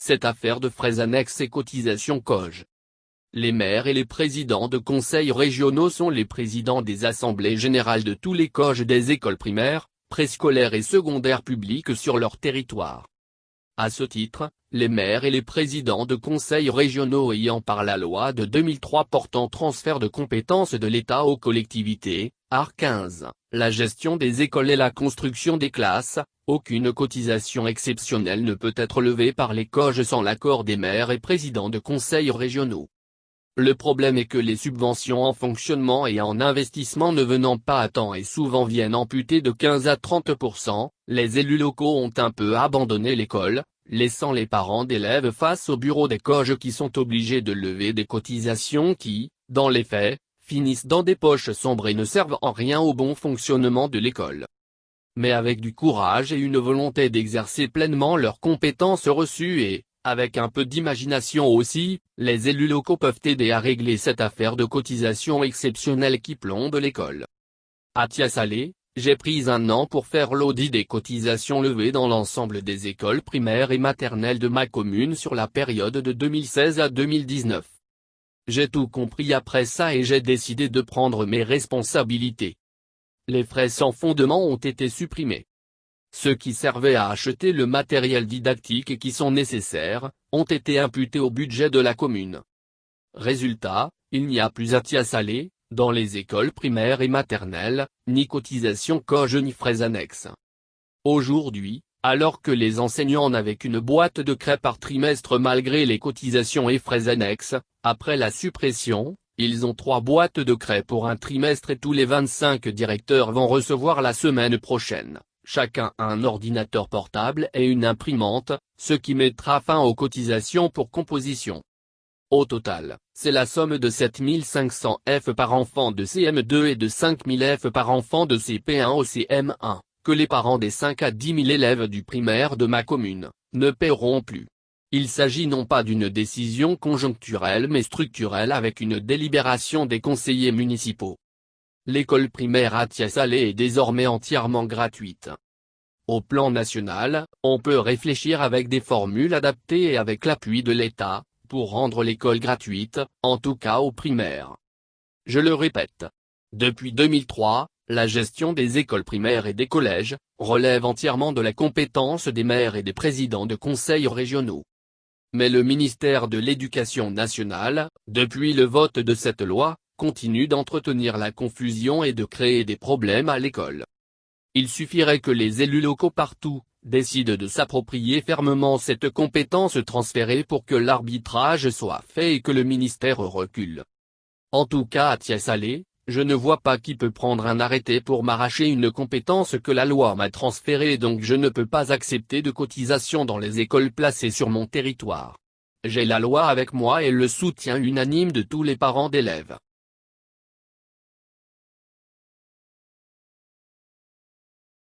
cette affaire de frais annexes et cotisations COJ. Les maires et les présidents de conseils régionaux sont les présidents des assemblées générales de tous les COJ des écoles primaires, préscolaires et secondaires publiques sur leur territoire. À ce titre, les maires et les présidents de conseils régionaux ayant par la loi de 2003 portant transfert de compétences de l'État aux collectivités, art. 15, la gestion des écoles et la construction des classes, aucune cotisation exceptionnelle ne peut être levée par les COJ sans l'accord des maires et présidents de conseils régionaux. Le problème est que les subventions en fonctionnement et en investissement ne venant pas à temps et souvent viennent amputer de 15 à 30%, les élus locaux ont un peu abandonné l'école, laissant les parents d'élèves face au bureau des COJ qui sont obligés de lever des cotisations qui, dans les faits, finissent dans des poches sombres et ne servent en rien au bon fonctionnement de l'école. Mais avec du courage et une volonté d'exercer pleinement leurs compétences reçues et, avec un peu d'imagination aussi, les élus locaux peuvent aider à régler cette affaire de cotisation exceptionnelle qui plombe l'école. À Thiès-Salé, j'ai pris un an pour faire l'audit des cotisations levées dans l'ensemble des écoles primaires et maternelles de ma commune sur la période de 2016 à 2019. J'ai tout compris après ça et j'ai décidé de prendre mes responsabilités. Les frais sans fondement ont été supprimés. Ceux qui servaient à acheter le matériel didactique et qui sont nécessaires, ont été imputés au budget de la commune. Résultat, il n'y a plus à Thiès-Salé, dans les écoles primaires et maternelles, ni cotisation COJ ni frais annexes. Aujourd'hui, alors que les enseignants n'avaient qu'une boîte de craie par trimestre malgré les cotisations et frais annexes, après la suppression, ils ont 3 boîtes de craie pour un trimestre et tous les 25 directeurs vont recevoir la semaine prochaine, chacun un ordinateur portable et une imprimante, ce qui mettra fin aux cotisations pour composition. Au total, c'est la somme de 7500 F par enfant de CM2 et de 5000 F par enfant de CP1 au CM1, que les parents des 5 à 10 000 élèves du primaire de ma commune, ne paieront plus. Il s'agit non pas d'une décision conjoncturelle mais structurelle avec une délibération des conseillers municipaux. L'école primaire à Thiès-Salé est désormais entièrement gratuite. Au plan national, on peut réfléchir avec des formules adaptées et avec l'appui de l'État, pour rendre l'école gratuite, en tout cas aux primaires. Je le répète. Depuis 2003, la gestion des écoles primaires et des collèges, relève entièrement de la compétence des maires et des présidents de conseils régionaux. Mais le ministère de l'Éducation nationale, depuis le vote de cette loi, continue d'entretenir la confusion et de créer des problèmes à l'école. Il suffirait que les élus locaux partout, décident de s'approprier fermement cette compétence transférée pour que l'arbitrage soit fait et que le ministère recule. En tout cas à Thiès-Salé, je ne vois pas qui peut prendre un arrêté pour m'arracher une compétence que la loi m'a transférée donc je ne peux pas accepter de cotisation dans les écoles placées sur mon territoire. J'ai la loi avec moi et le soutien unanime de tous les parents d'élèves.